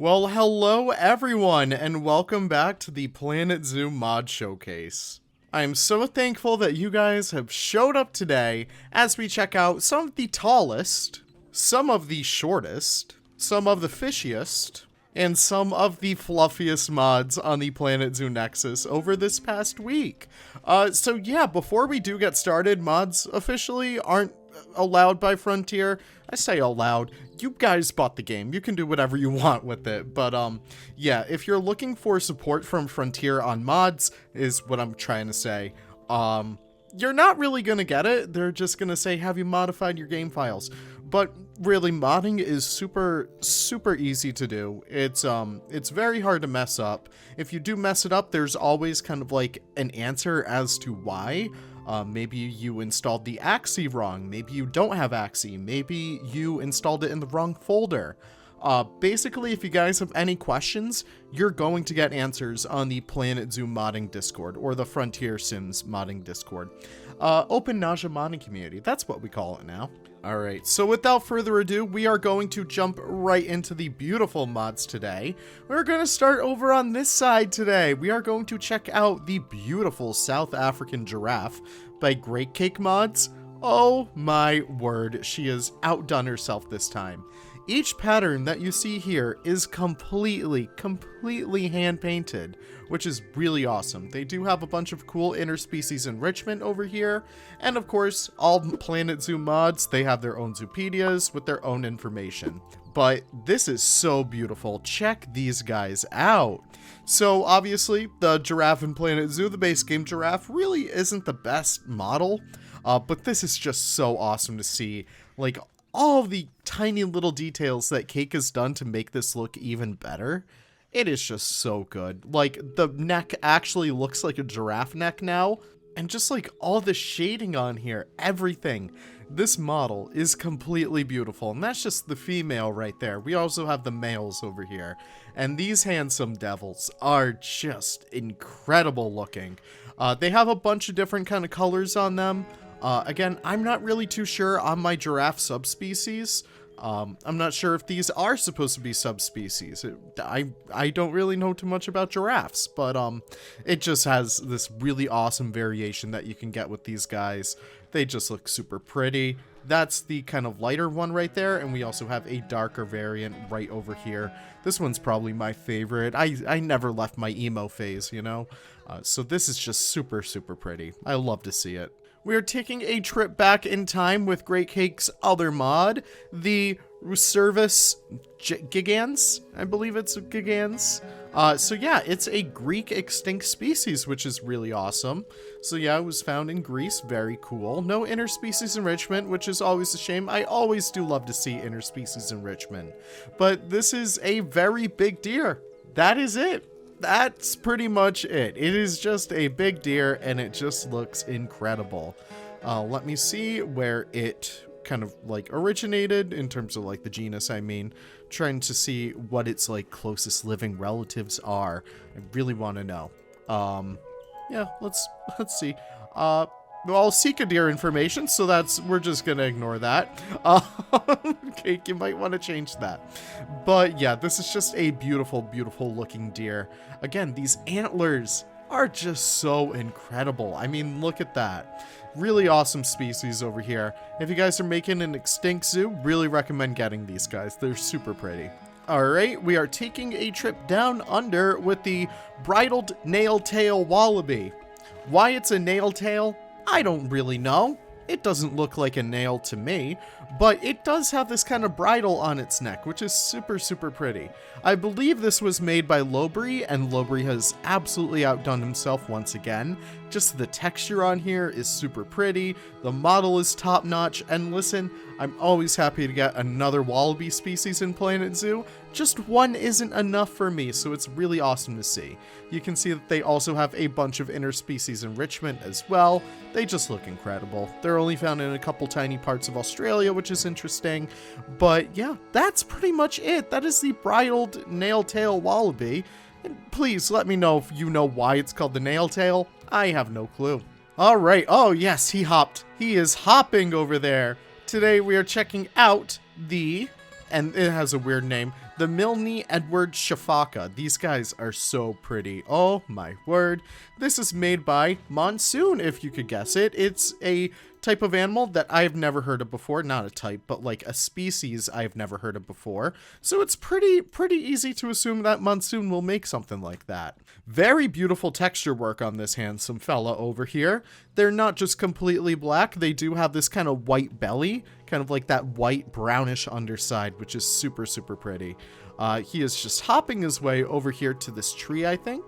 Well, hello everyone, and welcome back to the Planet Zoo Mod Showcase. I am so thankful that you guys have showed up today as we check out some of the tallest, some of the shortest, some of the fishiest, and some of the fluffiest mods on the Planet Zoo Nexus over this past week. So yeah, before we do get started, mods officially aren't allowed by Frontier. I say allowed. You guys bought the game. You can do whatever you want with it. But yeah, if you're looking for support from Frontier on mods, is what I'm trying to say. You're not really gonna get it. They're just gonna say, have you modified your game files? But really, modding is super easy to do. It's very hard to mess up. If you do mess it up, there's always kind of like an answer as to why. Maybe you installed the Axie wrong. Maybe you don't have Axie. Maybe you installed it in the wrong folder. Basically, if you guys have any questions, you're going to get answers on the Planet Zoo modding Discord, or the Frontier Sims modding Discord. Open Nausea modding community, that's what we call it now. Alright, so without further ado, we are going to jump right into the beautiful mods today. We're going to start over on this side today. We are going to check out the beautiful South African Giraffe by Great Cake Mods. Oh my word, she has outdone herself this time. Each pattern that you see here is completely hand-painted, which is really awesome. They do have a bunch of cool interspecies enrichment over here, and of course, all Planet Zoo mods, they have their own Zoopedias with their own information. But this is so beautiful. Check these guys out. So obviously, the giraffe in Planet Zoo, the base game giraffe, really isn't the best model, but this is just so awesome to see. Like, all the tiny little details that Cake has done to make this look even better. It is just so good. Like, the neck actually looks like a giraffe neck now. And just like all the shading on here, everything. This model is completely beautiful. And that's just the female right there. We also have the males over here. And these handsome devils are just incredible looking. They have a bunch of different kind of colors on them. Again, I'm not really too sure on my giraffe subspecies. I'm not sure if these are supposed to be subspecies. I don't really know too much about giraffes, but it just has this really awesome variation that you can get with these guys. They just look super pretty. That's the kind of lighter one right there, and we also have a darker variant right over here. This one's probably my favorite. I never left my emo phase, you know? So this is just super pretty. I love to see it. We are taking a trip back in time with Great Cake's other mod, the Rouser Gigans. I believe it's Gigans. So yeah, it's a Greek extinct species, which is really awesome. So yeah, it was found in Greece. Very cool. No interspecies enrichment, which is always a shame. I always do love to see interspecies enrichment. But this is a very big deer. That is it. That's pretty much it. It is just a big deer, and it just looks incredible. Let me see where it kind of like originated in terms of like the genus. I mean, trying to see what its like closest living relatives are. I really want to know. Yeah, let's see. Well, Sika deer information, so we're just gonna ignore that. Okay, you might want to change that. But yeah, this is just a beautiful looking deer. Again, these antlers are just so incredible. I mean, look at that. Really awesome species over here. If you guys are making an extinct zoo, really recommend getting these guys. They're super pretty. Alright, we are taking a trip down under with the Bridled Nailtailwalabe. Why it's a nail tail? I don't really know. It doesn't look like a nail to me, but it does have this kind of bridle on its neck, which is super pretty. I believe this was made by Lobry, and Lobry has absolutely outdone himself once again. Just the texture on here is super pretty, the model is top notch, and listen, I'm always happy to get another wallaby species in Planet Zoo. Just one isn't enough for me, so it's really awesome to see. You can see that they also have a bunch of interspecies enrichment as well. They just look incredible. They're only found in a couple tiny parts of Australia, which is interesting. But yeah, that's pretty much it. That is the Bridled Nailtailwalabe. And please let me know if you know why it's called the nail tail. I have no clue. Alright, oh yes, he hopped. He is hopping over there. Today we are checking out and it has a weird name, the Milne Edward Shafaka. These guys are so pretty. Oh my word. This is made by Monsoon, if you could guess it. It's a type of animal that I've never heard of before. Not a type, but like a species I've never heard of before. So it's pretty easy to assume that Monsoon will make something like that. Very beautiful texture work on this handsome fella over here. They're not just completely black. They do have this kind of white belly, kind of like that white brownish underside, which is super pretty. He is just hopping his way over here to this tree, I think,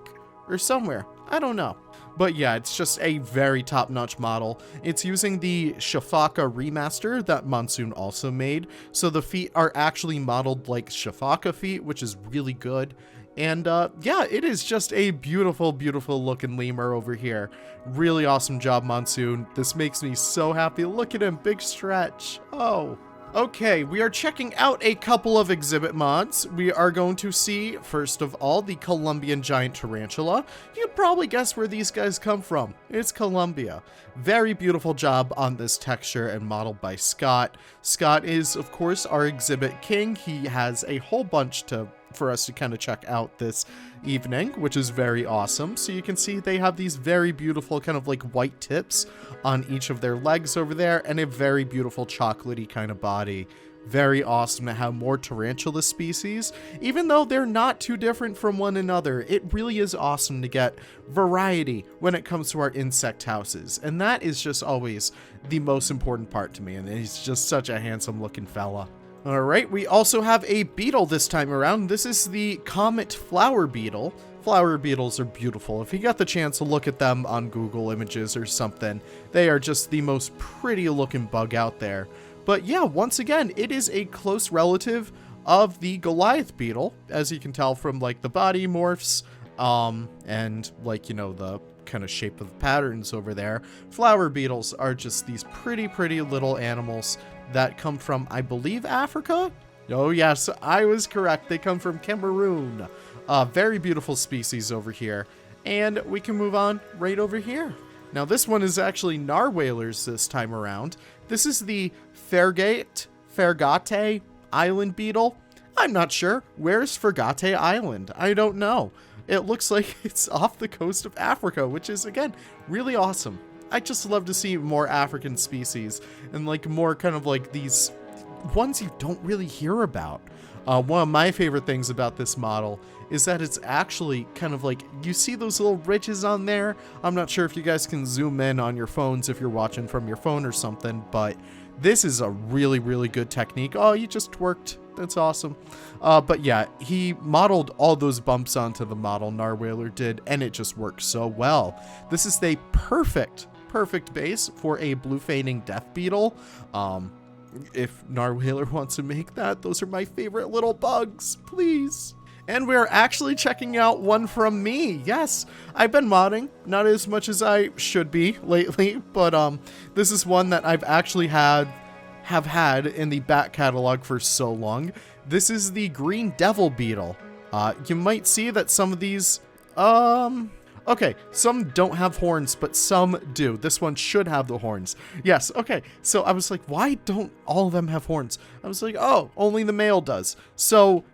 or somewhere. I don't know. But yeah, it's just a very top-notch model. It's using the Shafaka remaster that Monsoon also made. So the feet are actually modeled like Shafaka feet, which is really good. And yeah, it is just a beautiful looking lemur over here. Really awesome job, Monsoon. This makes me so happy. Look at him, big stretch. Oh. Okay, we are checking out a couple of exhibit mods. We are going to see, first of all, the Colombian giant tarantula. You can probably guess where these guys come from. It's Colombia. Very beautiful job on this texture and model by Scott. Scott is, of course, our exhibit king. He has a whole bunch for us to kind of check out this evening, which is very awesome. So you can see they have these very beautiful kind of like white tips on each of their legs over there, and a very beautiful chocolatey kind of body. Very awesome to have more tarantula species, even though they're not too different from one another. It really is awesome to get variety when it comes to our insect houses, and that is just always the most important part to me, and he's just such a handsome looking fella. Alright, we also have a beetle this time around. This is the comet flower beetle. Flower beetles are beautiful. If you got the chance to look at them on Google Images or something, they are just the most pretty looking bug out there. But yeah, once again, it is a close relative of the Goliath beetle, as you can tell from like the body morphs, and like, you know, the kind of shape of the patterns over there. Flower beetles are just these pretty little animals that come from, I believe, Africa? Oh yes, I was correct. They come from Cameroon. Very beautiful species over here. And we can move on right over here. Now this one is actually narwhalers this time around. This is the Fergate Island beetle. I'm not sure. Where's Fergate Island? I don't know. It looks like it's off the coast of Africa, which is, again, really awesome. I just love to see more African species and like more kind of like these ones you don't really hear about. One of my favorite things about this model is that it's actually kind of like, you see those little ridges on there? I'm not sure if you guys can zoom in on your phones if you're watching from your phone or something, but this is a really good technique. Oh, you just twerked. That's awesome. But yeah, he modeled all those bumps onto the model, Narwhaler did, and it just works so well. This is the perfect base for a blue feigning death beetle. If Narwhaler wants to make that, those are my favorite little bugs, please. And we're actually checking out one from me. Yes, I've been modding, not as much as I should be lately, but this is one that I've actually have had in the back catalog for so long. This is the green devil beetle. You might see that some of these, okay, some don't have horns, but some do. This one should have the horns. Yes, okay. So I was like, why don't all of them have horns? I was like, oh, only the male does. So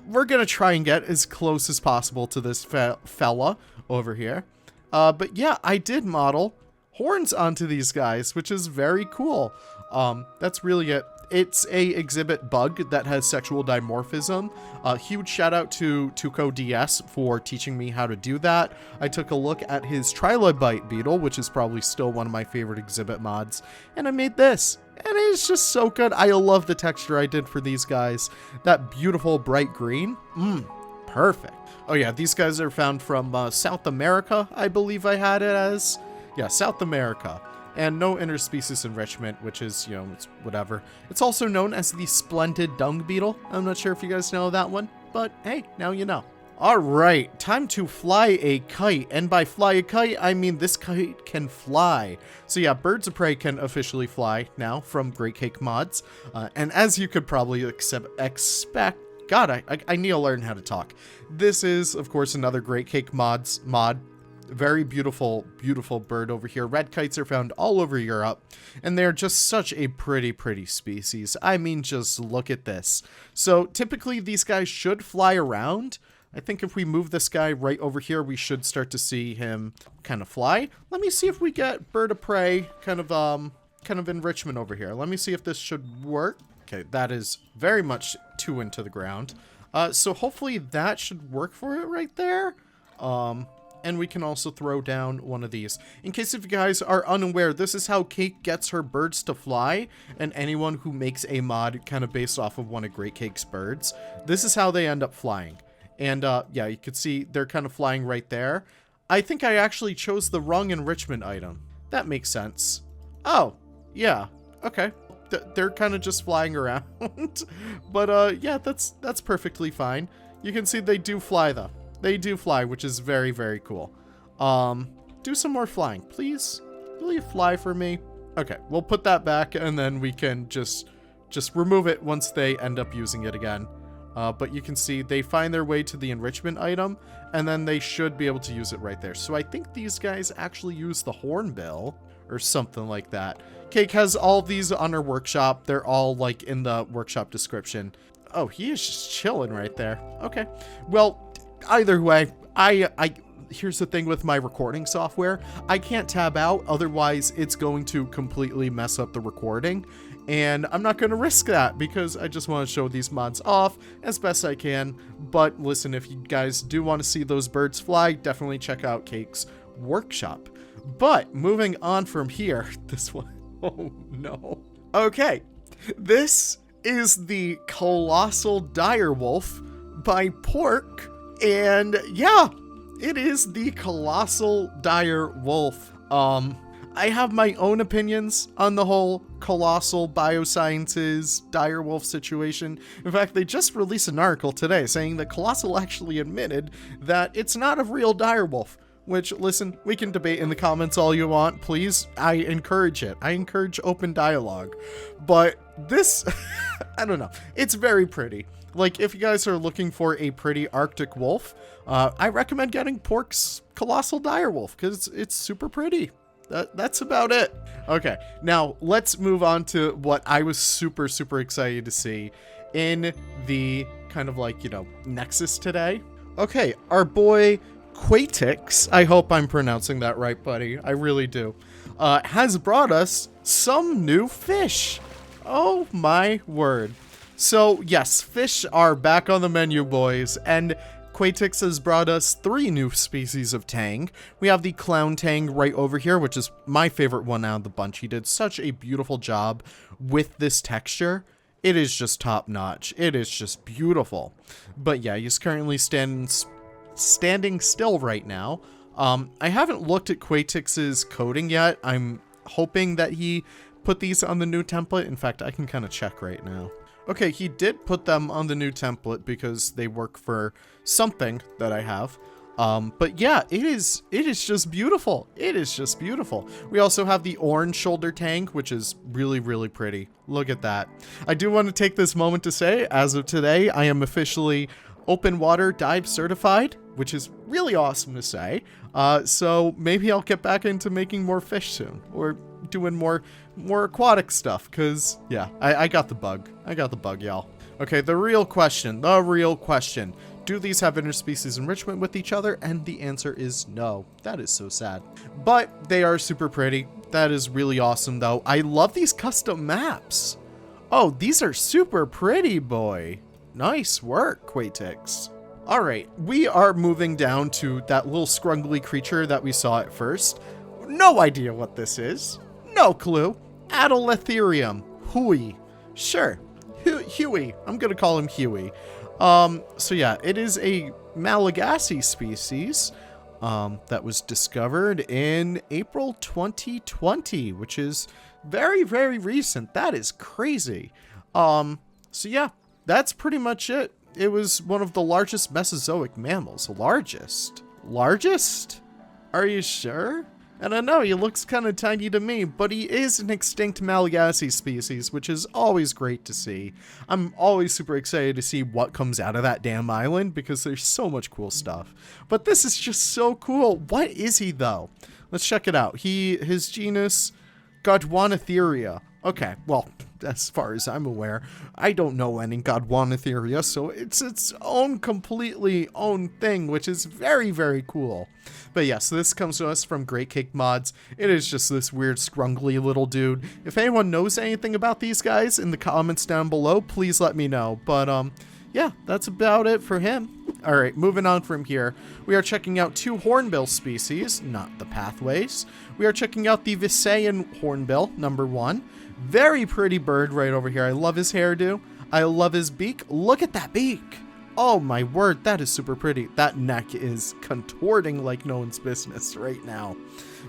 we're going to try and get as close as possible to this fella over here. But yeah, I did model horns onto these guys, which is very cool. That's really it. It's a exhibit bug that has sexual dimorphism. Huge shout out to Tuco DS for teaching me how to do that. I took a look at his trilobite beetle, which is probably still one of my favorite exhibit mods, and I made this. And it's just so good. I love the texture I did for these guys. That beautiful bright green. Perfect. Oh yeah, these guys are found from South America, I believe I had it as. Yeah, South America. And no interspecies enrichment, which is, you know, it's whatever. It's also known as the splendid dung beetle. I'm not sure if you guys know that one, but hey, now you know. All right, time to fly a kite. And by fly a kite, I mean this kite can fly. So yeah, birds of prey can officially fly now from Great Cake Mods. And as you could probably expect, God, I need to learn how to talk. This is, of course, another Great Cake Mods mod. Very beautiful, beautiful bird over here. Red kites are found all over Europe, and they're just such a pretty, pretty species. I mean, just look at this. So typically these guys should fly around. I think if we move this guy right over here, we should start to see him kind of fly. Let me see if we get bird of prey kind of enrichment over here. Let me see if this should work. Okay, that is very much 2 into the ground. So hopefully that should work for it right there. And we can also throw down one of these. In case if you guys are unaware, this is how Cake gets her birds to fly, and anyone who makes a mod kind of based off of one of Great Cake's birds, this is how they end up flying. And yeah, you can see they're kind of flying right there. I think I actually chose the wrong enrichment item. That makes sense. Oh, yeah, okay. They're kind of just flying around. But yeah, that's perfectly fine. You can see they do fly though. They do fly, which is very, very cool. Do some more flying, please. Will you fly for me? Okay, we'll put that back and then we can just remove it once they end up using it again. But you can see they find their way to the enrichment item and then they should be able to use it right there. So I think these guys actually use the hornbill or something like that. Cake has all of these on her workshop. They're all like in the workshop description. Oh, he is just chilling right there. Okay. Well, either way, here's the thing with my recording software. I can't tab out, otherwise it's going to completely mess up the recording. And I'm not going to risk that because I just want to show these mods off as best I can. But listen, if you guys do want to see those birds fly, definitely check out Cake's workshop. But moving on from here, this one, oh no. Okay, this is the Colossal Direwolf by Pork. And yeah, it is the Colossal Direwolf. I have my own opinions on the whole Colossal Biosciences direwolf situation. In fact, they just released an article today saying that Colossal actually admitted that it's not a real direwolf. Which, listen, we can debate in the comments all you want, please. I encourage it. I encourage open dialogue. But this, I don't know. It's very pretty. Like, if you guys are looking for a pretty Arctic wolf, I recommend getting Pork's Colossal Direwolf, because it's super pretty. That's about it. Okay, now let's move on to what I was super, super excited to see in the kind of like, you know, Nexus today. Okay, our boy Quatix, I hope I'm pronouncing that right, buddy. I really do. Has brought us some new fish. Oh my word. So yes, fish are back on the menu, boys, and Quatix has brought us 3 new species of tang. We have the clown tang right over here, which is my favorite one out of the bunch. He did such a beautiful job with this texture. It is just top notch. It is just beautiful. But yeah, he's currently standing still right now. I haven't looked at Quatix's coding yet. I'm hoping that he put these on the new template. In fact, I can kind of check right now. Okay, he did put them on the new template because they work for something that I have. But yeah, it is just beautiful. It is just beautiful. We also have the orange shoulder tang, which is really, really pretty. Look at that. I do want to take this moment to say, as of today, I am officially open water dive certified, which is really awesome to say. So maybe I'll get back into making more fish soon, or doing more aquatic stuff, because yeah, I got the bug. I got the bug, y'all. Okay, the real question. Do these have interspecies enrichment with each other? And the answer is no. That is so sad. But they are super pretty. That is really awesome, though. I love these custom maps. Oh, these are super pretty, boy. Nice work, Quatix. All right, we are moving down to that little scruggly creature that we saw at first. No idea what this is. No clue. Adeletherium. Huey. Sure. Huey. I'm going to call him Huey. So yeah, it is a Malagasy species that was discovered in April 2020, which is very, very recent. That is crazy. So yeah, that's pretty much it. It was one of the largest Mesozoic mammals. Largest? Are you sure? And I know he looks kind of tiny to me, but he is an extinct Malagasy species, which is always great to see. I'm always super excited to see what comes out of that damn island, because there's so much cool stuff. But this is just so cool. What is he, though? Let's check it out. His genus, Godwanatheria. Okay, well, as far as I'm aware, I don't know any Godwanatheria, so it's its own completely own thing, which is very, very cool. But yes, this comes to us from Great Cake Mods. It is just this weird, scrungly little dude. If anyone knows anything about these guys in the comments down below, please let me know. But, yeah, that's about it for him. Alright, moving on from here, we are checking out 2 hornbill species, not the pathways. We are checking out the Visayan hornbill, number 1. Very pretty bird right over here. I love his hairdo. I love his beak. Look at that beak. Oh my word, that is super pretty. That neck is contorting like no one's business right now.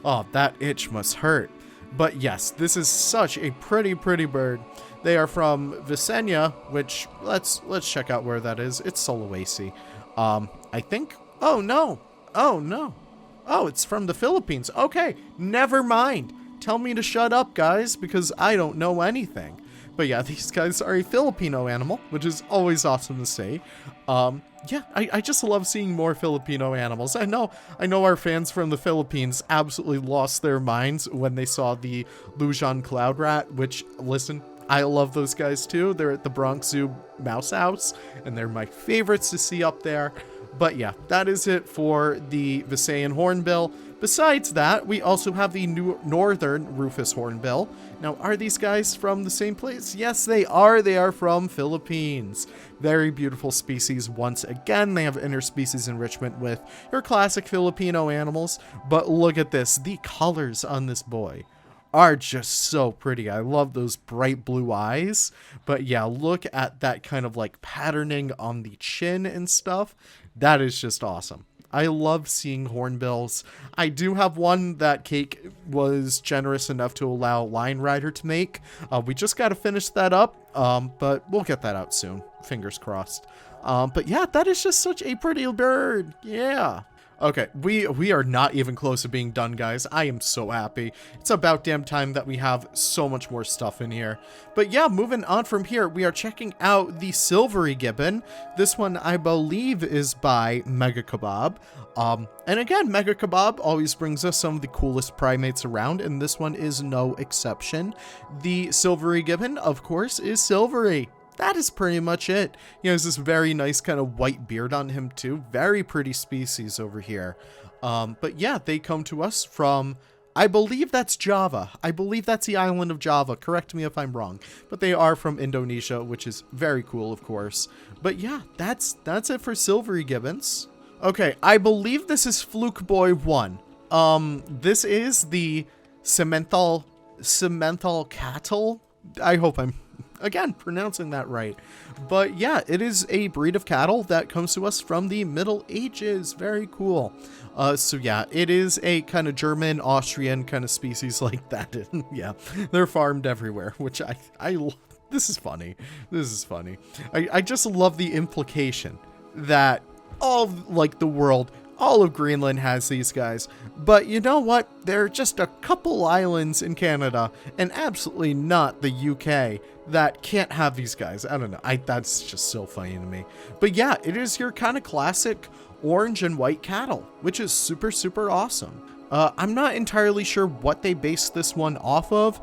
Oh, that itch must hurt. But yes, this is such a pretty, pretty bird. They are from Visenya, which let's check out where that is. It's Sulawesi. I think. Oh no. Oh no. Oh, it's from the Philippines. Okay, never mind. Tell me to shut up, guys, because I don't know anything. But yeah, these guys are a Filipino animal, which is always awesome to see. Yeah, I just love seeing more Filipino animals. I know our fans from the Philippines absolutely lost their minds when they saw the Luzon cloud rat, which, listen, I love those guys too. They're at the Bronx Zoo Mouse House, and they're my favorites to see up there. But yeah, that is it for the Visayan hornbill. Besides that, we also have the northern Rufous hornbill. Now, are these guys from the same place? Yes, they are. They are from Philippines. Very beautiful species. Once again, they have interspecies enrichment with your classic Filipino animals. But look at this. The colors on this boy are just so pretty. I love those bright blue eyes. But yeah, look at that kind of like patterning on the chin and stuff. That is just awesome. I love seeing hornbills. I do have one that Cake was generous enough to allow Lion Rider to make. We just got to finish that up, but we'll get that out soon. Fingers crossed. But yeah, that is just such a pretty bird. Yeah. Okay, we are not even close to being done, guys. I am so happy. It's about damn time that we have so much more stuff in here. But yeah, moving on from here, we are checking out the Silvery Gibbon. This one, I believe, is by Mega Kebab. And again, Mega Kebab always brings us some of the coolest primates around, and this one is no exception. The Silvery Gibbon, of course, is silvery. That is pretty much it. He has this very nice kind of white beard on him too. Very pretty species over here. But yeah, they come to us from, I believe that's Java. I believe that's the island of Java. Correct me if I'm wrong. But they are from Indonesia, which is very cool, of course. But yeah, that's it for Silvery Gibbons. Okay, I believe this is Fluke Boy 1. This is the Simmenthal cattle. I hope I'm again pronouncing that right. But yeah, it is a breed of cattle that comes to us from the Middle Ages. Very cool. So yeah, it is a kind of German, Austrian kind of species like that. And yeah, they're farmed everywhere, which this is funny. This is funny. I just love the implication that all of, like, the world, all of Greenland has these guys. But you know what? There are just a couple islands in Canada, and absolutely not the UK, that can't have these guys. I don't know. That's just so funny to me. But yeah, it is your kind of classic orange and white cattle, which is super, super awesome. I'm not entirely sure what they base this one off of,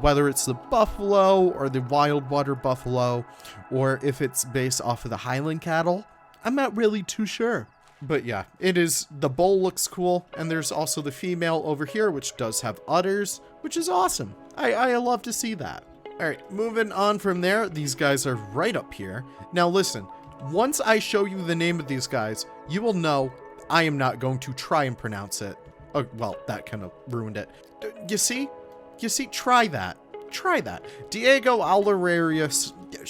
whether it's the buffalo or the wild water buffalo, or if it's based off of the Highland cattle. I'm not really too sure. But yeah, it is, the bull looks cool, and there's also the female over here, which does have udders, which is awesome. I love to see that. Alright, moving on from there, these guys are right up here. Now listen, once I show you the name of these guys, you will know I am not going to try and pronounce it. Oh, well, that kind of ruined it. You see, try that. Try that. Diego Aularius, yeah,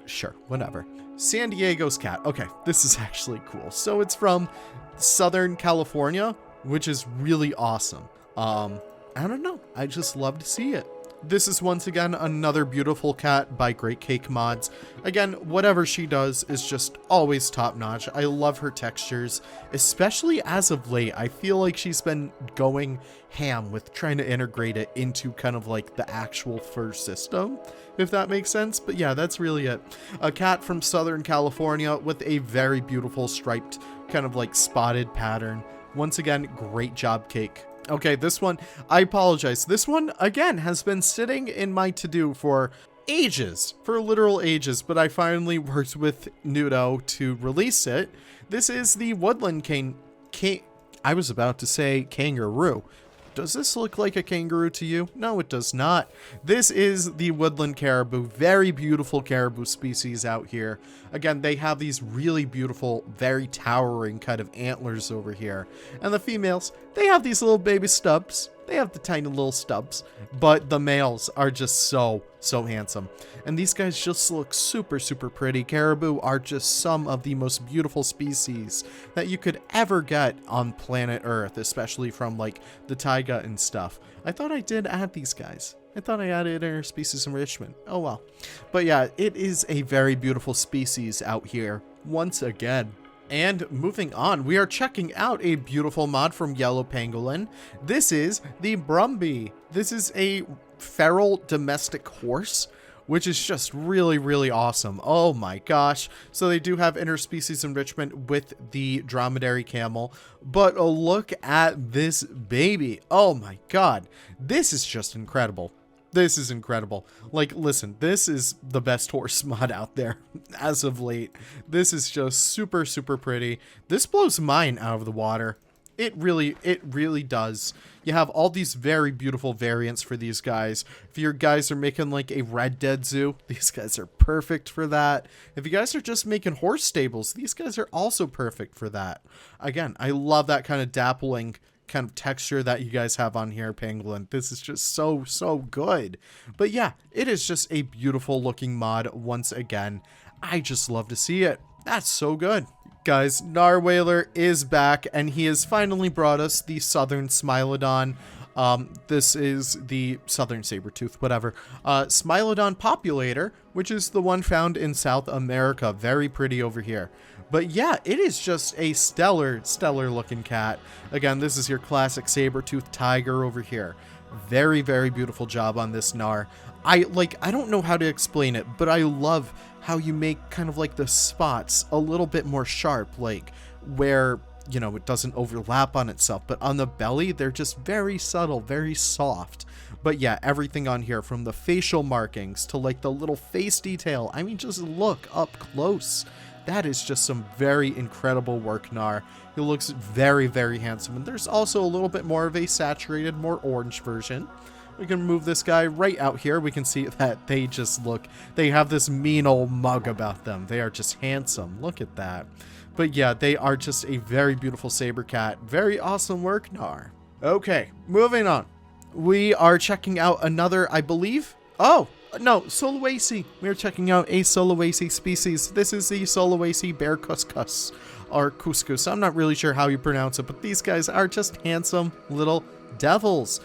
sure, whatever. San Diego's cat. Okay, this is actually cool. So it's from Southern California, which is really awesome. I don't know. I just love to see it. This is once again another beautiful cat by Great Cake Mods. Again, whatever she does is just always top notch. I love her textures, especially as of late. I feel like she's been going ham with trying to integrate it into kind of like the actual fur system, if that makes sense. But yeah, that's really it. A cat from Southern California with a very beautiful striped kind of like spotted pattern. Once again, great job, Cake. Okay, this one, I apologize. This one, again, has been sitting in my to-do for ages, for literal ages, but I finally worked with Nudo to release it. This is the Woodland I was about to say kangaroo. Does this look like a kangaroo to you? No, it does not. This is the woodland caribou. Very beautiful caribou species out here. Again, they have these really beautiful, very towering kind of antlers over here. And the females, they have these little baby stubs. They have the tiny little stubs. But the males are just so handsome. And these guys just look super pretty. Caribou are just some of the most beautiful species that you could ever get on planet Earth, especially from like the taiga and stuff. I thought I did add these guys. I thought I added interspecies enrichment. Oh well. But yeah, it is a very beautiful species out here once again. And moving on, we are checking out a beautiful mod from Yellow Pangolin. This is the Brumby. This is a feral domestic horse, which is just really awesome. Oh my gosh. So they do have interspecies enrichment with the dromedary camel, but a look at this baby. Oh my god. This is just incredible. This is incredible. Like, listen, this is the best horse mod out there as of late. This is just super pretty. This blows mine out of the water. It really does. You have all these very beautiful variants for these guys. If your guys are making like a Red Dead Zoo, these guys are perfect for that. If you guys are just making horse stables, these guys are also perfect for that. Again, I love that kind of dappling kind of texture that you guys have on here, Pangolin. This is just so good. But yeah, it is just a beautiful looking mod once again. I just love to see it. That's so good. Guys, Narwhaler is back, and he has finally brought us the Southern Smilodon. This is the Southern Sabertooth, whatever. Smilodon Populator, which is the one found in South America. Very pretty over here. But yeah, it is just a stellar looking cat. Again, this is your classic saber-tooth tiger over here. Very beautiful job on this Nar. I don't know how to explain it, but I love how you make kind of like the spots a little bit more sharp, like where, you know, it doesn't overlap on itself, but on the belly, they're just very subtle, very soft. But yeah, everything on here, from the facial markings to like the little face detail, I mean, just look up close. That is just some very incredible work, Nar. He looks very handsome. And there's also a little bit more of a saturated, more orange version. We can move this guy right out here. We can see that they just look, they have this mean old mug about them. They are just handsome. Look at that. But yeah, they are just a very beautiful saber cat. Very awesome work, Nar. Okay, moving on. We are checking out another, I believe. Oh, no, Sulawesi. We're checking out a Sulawesi species. This is the Sulawesi bear cuscus, or couscous. I'm not really sure how you pronounce it, but these guys are just handsome little devils.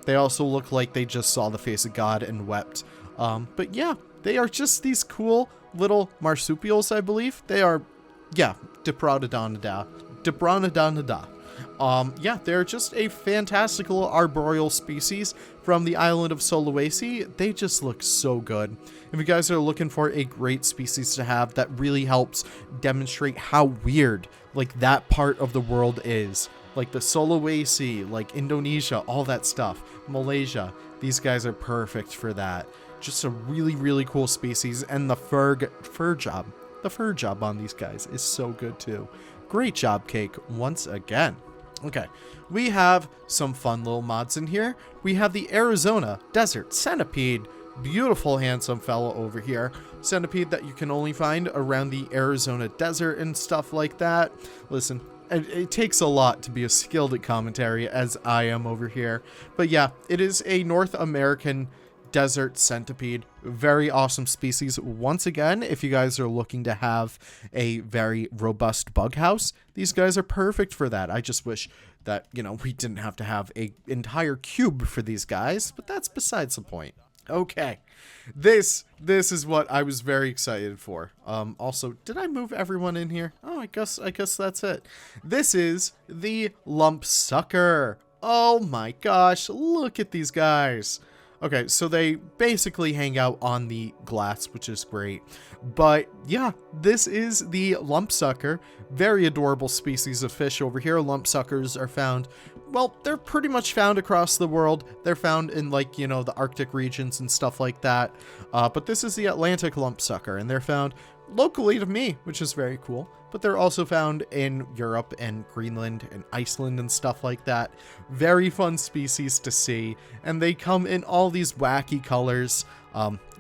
They also look like they just saw the face of God and wept. But yeah, they are just these cool little marsupials, I believe. They are, yeah, Dipronodonida. Yeah, they're just a fantastical arboreal species from the island of Sulawesi. They just look so good. If you guys are looking for a great species to have that really helps demonstrate how weird like that part of the world is, like the Sulawesi, like Indonesia, all that stuff, Malaysia, these guys are perfect for that. Just a really cool species, and the fur job on these guys is so good too. Great job, Cake, once again. Okay, we have some fun little mods in here. We have the Arizona Desert Centipede. Beautiful, handsome fellow over here. Centipede that you can only find around the Arizona desert and stuff like that. Listen, it takes a lot to be as skilled at commentary as I am over here. But yeah, it is a North American desert centipede. Very awesome species. Once again, if you guys are looking to have a very robust bug house, these guys are perfect for that. I just wish that, you know, we didn't have to have a entire cube for these guys, but that's besides the point. Okay, this is what I was very excited for. Also, did I move everyone in here? Oh, I guess that's it. This is the lump sucker. Oh my gosh, look at these guys. Okay, so they basically hang out on the glass, which is great. But yeah, this is the lump sucker. Very adorable species of fish over here. Lump suckers are found, well, they're pretty much found across the world. They're found in, like, you know, the Arctic regions and stuff like that. But this is the Atlantic lump sucker, and they're found locally to me, which is very cool. But they're also found in Europe and Greenland and Iceland and stuff like that. Very fun species to see, and they come in all these wacky colors.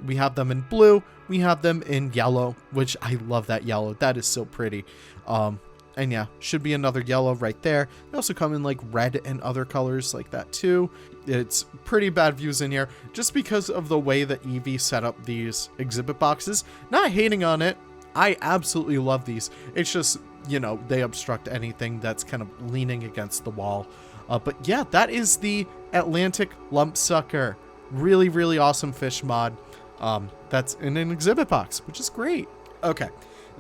We have them in blue, we have them in yellow, which I love that yellow. That is so pretty. And yeah, should be another yellow right there. They also come in like red and other colors like that too. It's pretty bad views in here just because of the way that Eevee set up these exhibit boxes. Not hating on it. I absolutely love these. It's just, you know, they obstruct anything that's kind of leaning against the wall. But yeah, that is the Atlantic lump sucker. Really, really awesome fish mod. That's in an exhibit box, which is great. Okay,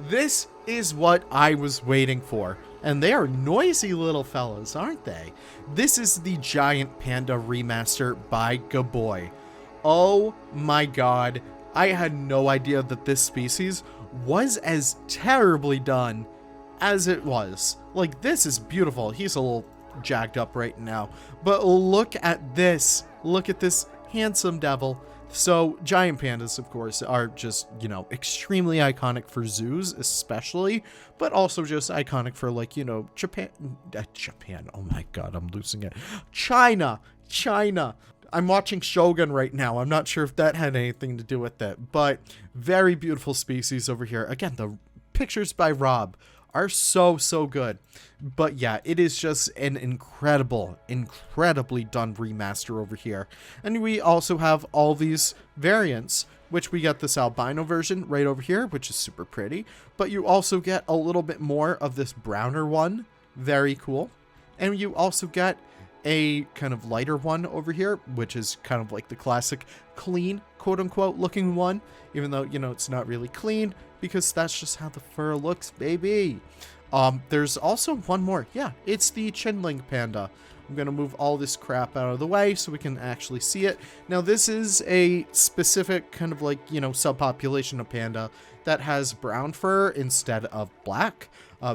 this is what I was waiting for. And they are noisy little fellas, aren't they? This is the Giant Panda remaster by Gaboy. Oh my god. I had no idea that this species was as terribly done as it was. Like, this is beautiful. He's a little jacked up right now. But look at this. Look at this handsome devil. So, giant pandas, of course, are just, you know, extremely iconic for zoos, especially, but also just iconic for, like, you know, Japan, oh my god, I'm losing it. China. I'm watching Shogun right now. I'm not sure if that had anything to do with it, but very beautiful species over here. Again, the pictures by Rob are so good. But yeah, it is just an incredibly done remaster over here. And we also have all these variants, which we get this albino version right over here, which is super pretty. But you also get a little bit more of this browner one. Very cool. And you also get a kind of lighter one over here, which is kind of like the classic clean, quote-unquote, looking one, even though, you know, it's not really clean, because that's just how the fur looks, baby. There's also one more. Yeah, it's the Chinling Panda. I'm gonna move all this crap out of the way so we can actually see it. Now, this is a specific kind of like, you know, subpopulation of panda that has brown fur instead of black.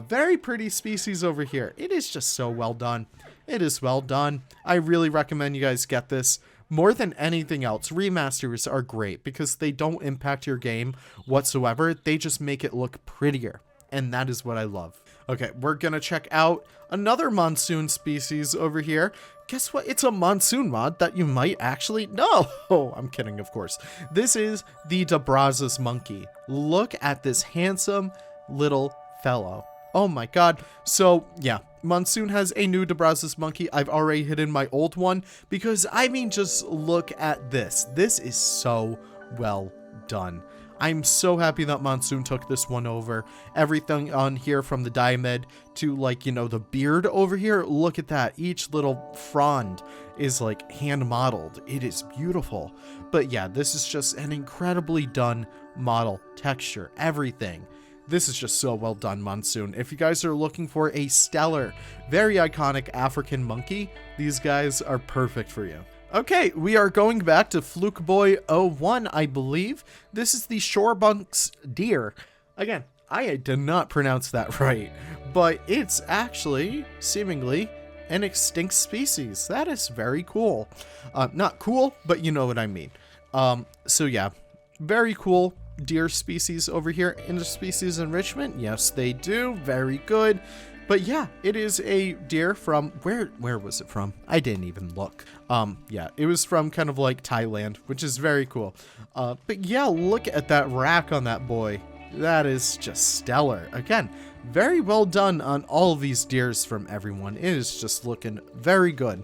Very pretty species over here. It is just so well done. It is well done. I really recommend you guys get this. More than anything else, remasters are great because they don't impact your game whatsoever. They just make it look prettier. And that is what I love. Okay, we're gonna check out another monsoon species over here. Guess what? It's a monsoon mod that you might actually know. Oh, I'm kidding, of course. This is the DeBrazos monkey. Look at this handsome little fellow. Oh my god. So, yeah, Monsoon has a new DeBrazos monkey. I've already hidden my old one because, I mean, just look at this. This is so well done. I'm so happy that Monsoon took this one over. Everything on here from the Diomed to, like, you know, the beard over here. Look at that. Each little frond is, like, hand modeled. It is beautiful. But yeah, this is just an incredibly done model, texture, everything. This is just so well done, Monsoon. If you guys are looking for a stellar, very iconic African monkey, these guys are perfect for you. Okay, we are going back to Fluke Boy 01, I believe. This is the Shorebuck Deer. Again, I did not pronounce that right, but it's actually, seemingly, an extinct species. That is very cool. Not cool, but you know what I mean. So yeah, very cool deer species over here. Interspecies enrichment, yes they do, very good. But yeah, it is a deer from where was it from? I didn't even look. Yeah, it was from kind of like Thailand, which is very cool. But yeah, look at that rack on that boy. That is just stellar. Again, very well done on all of these deers from everyone. It is just looking very good.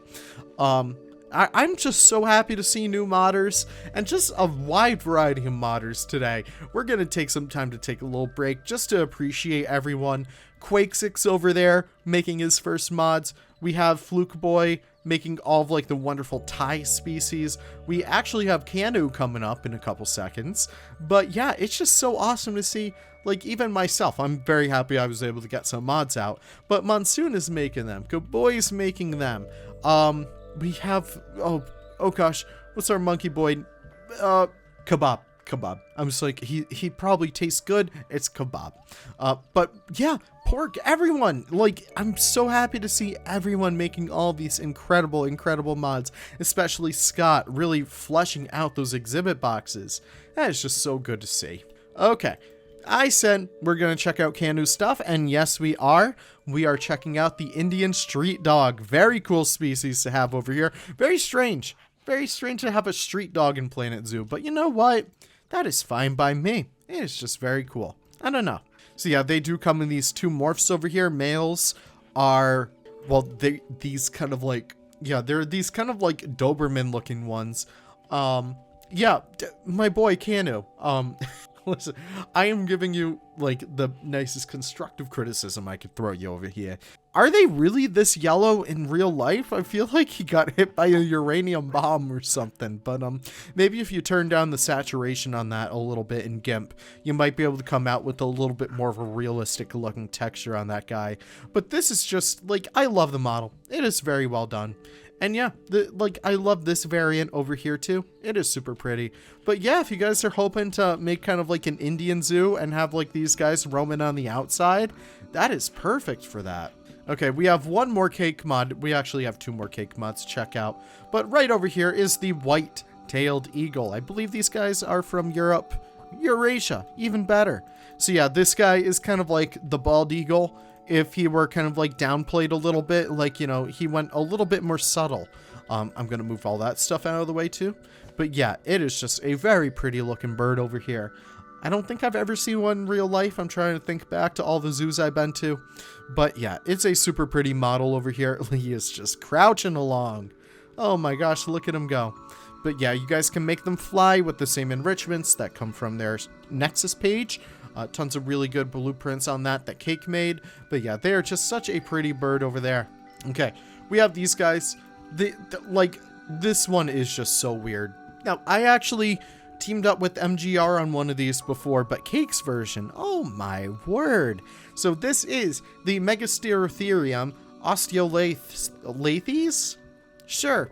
I'm just so happy to see new modders and just a wide variety of modders today. We're going to take some time to take a little break just to appreciate everyone. Quakesix over there making his first mods. We have Fluke Boy making all of like the wonderful Thai species. We actually have Canoe coming up in a couple seconds. But yeah, it's just so awesome to see. Like, even myself, I'm very happy I was able to get some mods out. But Monsoon is making them. Good Boy's making them. We have, oh gosh, what's our monkey boy? Kebab. I'm just like, he probably tastes good. It's kebab. But yeah, pork, everyone. Like, I'm so happy to see everyone making all these incredible mods, especially Scott really fleshing out those exhibit boxes. That is just so good to see. Okay. I said we're going to check out Canoe's stuff, and yes, we are. We are checking out the Indian street dog. Very cool species to have over here. Very strange. Very strange to have a street dog in Planet Zoo, but you know what? That is fine by me. It is just very cool. I don't know. So yeah, they do come in these two morphs over here. Males are, well, these kind of like, yeah, they're these kind of like Doberman looking ones. Yeah, my boy Canoe. Listen, I am giving you, like, the nicest constructive criticism I could throw you over here. Are they really this yellow in real life? I feel like he got hit by a uranium bomb or something. But, maybe if you turn down the saturation on that a little bit in GIMP, you might be able to come out with a little bit more of a realistic looking texture on that guy. But this is just, like, I love the model. It is very well done. And yeah, I love this variant over here too. It is super pretty. But yeah, if you guys are hoping to make kind of like an Indian zoo and have like these guys roaming on the outside, that is perfect for that. Okay, we have one more cake mod. We actually have two more cake mods to check out. But right over here is the white-tailed eagle. I believe these guys are from Europe. Eurasia, even better. So yeah, this guy is kind of like the bald eagle. If he were kind of like downplayed a little bit, like, you know, he went a little bit more subtle. I'm going to move all that stuff out of the way too. But yeah, it is just a very pretty looking bird over here. I don't think I've ever seen one in real life. I'm trying to think back to all the zoos I've been to. But yeah, it's a super pretty model over here. He is just crouching along. Oh my gosh, look at him go. But yeah, you guys can make them fly with the same enrichments that come from their Nexus page. Tons of really good blueprints on that Cake made. But yeah, they are just such a pretty bird over there. Okay, we have these guys. Like, this one is just so weird. Now, I actually teamed up with MGR on one of these before, but Cake's version, oh my word. So this is the Megasterotherium osteolathes? Sure.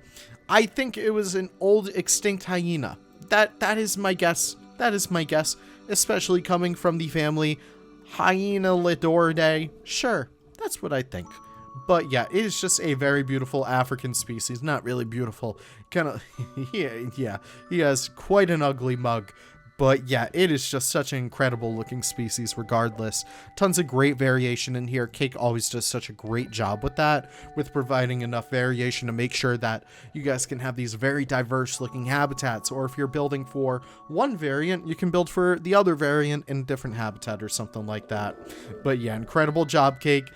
I think it was an old extinct hyena. That is my guess. That is my guess. Especially coming from the family Hyaenolidae. Sure, that's what I think. But yeah, it is just a very beautiful African species. Not really beautiful. Kind of, yeah, he has quite an ugly mug. But yeah, it is just such an incredible looking species regardless. Tons of great variation in here. Cake always does such a great job with that, with providing enough variation to make sure that you guys can have these very diverse looking habitats. Or if you're building for one variant, you can build for the other variant in a different habitat or something like that. But yeah, incredible job, Cake.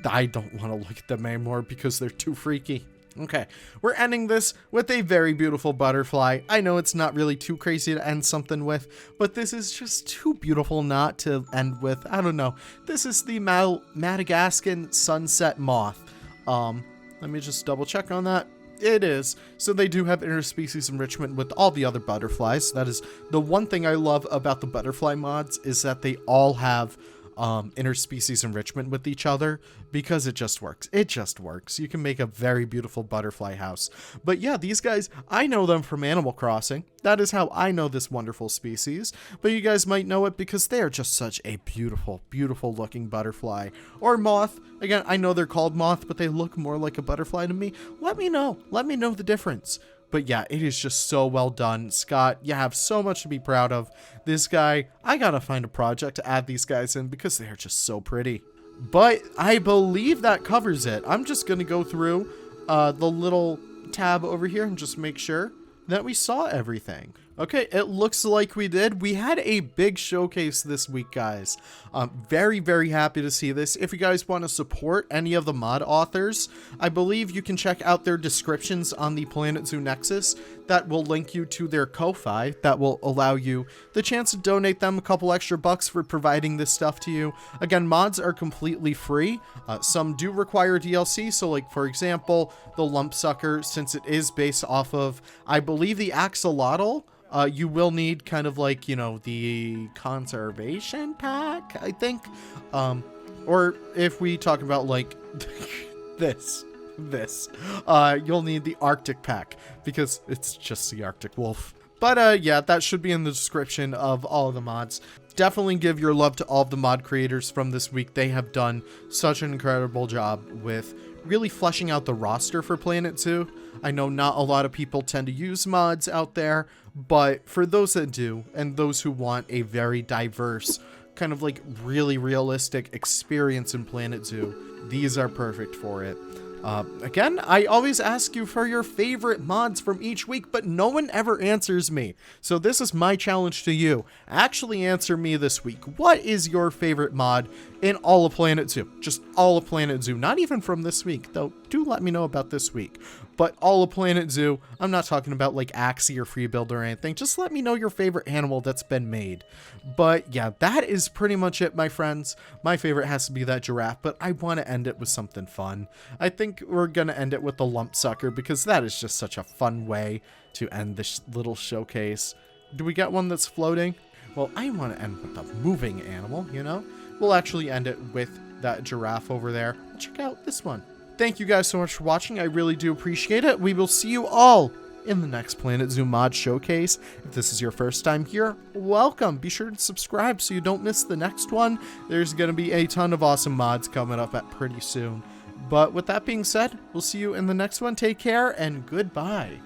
I don't want to look at them anymore because they're too freaky. Okay, we're ending this with a very beautiful butterfly. I know it's not really too crazy to end something with, but this is just too beautiful not to end with. I don't know. This is the Madagascan sunset moth. Let me just double check on that. It is. So they do have interspecies enrichment with all the other butterflies. That is the one thing I love about the butterfly mods, is that they all have interspecies enrichment with each other, because it just works. It just works. You can make a very beautiful butterfly house. But yeah, these guys, I know them from Animal Crossing. That is how I know this wonderful species. But you guys might know it because they are just such a beautiful, beautiful looking butterfly. Or moth. Again, I know they're called moth, but they look more like a butterfly to me. Let me know. Let me know the difference. But yeah, it is just so well done. Scott, you have so much to be proud of. This guy, I gotta find a project to add these guys in because they're just so pretty. But I believe that covers it. I'm just gonna go through the little tab over here and just make sure that we saw everything. Okay, it looks like we did. We had a big showcase this week, guys. Very, very happy to see this. If you guys want to support any of the mod authors, I believe you can check out their descriptions on the Planet Zoo Nexus. That will link you to their Ko-Fi. That will allow you the chance to donate them a couple extra bucks for providing this stuff to you. Again, mods are completely free. Some do require DLC, so like, for example, the Lump Sucker, since it is based off of, I believe, the Axolotl, you will need kind of like, you know, the conservation pack, I think. Or if we talk about like this, you'll need the Arctic pack because it's just the Arctic wolf. But yeah, that should be in the description of all of the mods. Definitely give your love to all of the mod creators from this week. They have done such an incredible job with really fleshing out the roster for Planet Zoo. I know not a lot of people tend to use mods out there, but for those that do, and those who want a very diverse, kind of like really realistic experience in Planet Zoo, these are perfect for it. Again, I always ask you for your favorite mods from each week, but no one ever answers me. So this is my challenge to you. Actually answer me this week. What is your favorite mod in all of Planet Zoo? Just all of Planet Zoo. Not even from this week, though. Do let me know about this week. But all of Planet Zoo. I'm not talking about like Axie or Freebuild or anything. Just let me know your favorite animal that's been made. But yeah, that is pretty much it, my friends. My favorite has to be that giraffe, but I want to end it with something fun. I think we're going to end it with the Lump Sucker because that is just such a fun way to end this little showcase. Do we get one that's floating? Well, I want to end with a moving animal, you know? We'll actually end it with that giraffe over there. Check out this one. Thank you guys so much for watching. I really do appreciate it. We will see you all in the next Planet Zoo mod showcase. If this is your first time here, welcome. Be sure to subscribe so you don't miss the next one. There's going to be a ton of awesome mods coming up at pretty soon. But with that being said, we'll see you in the next one. Take care and goodbye.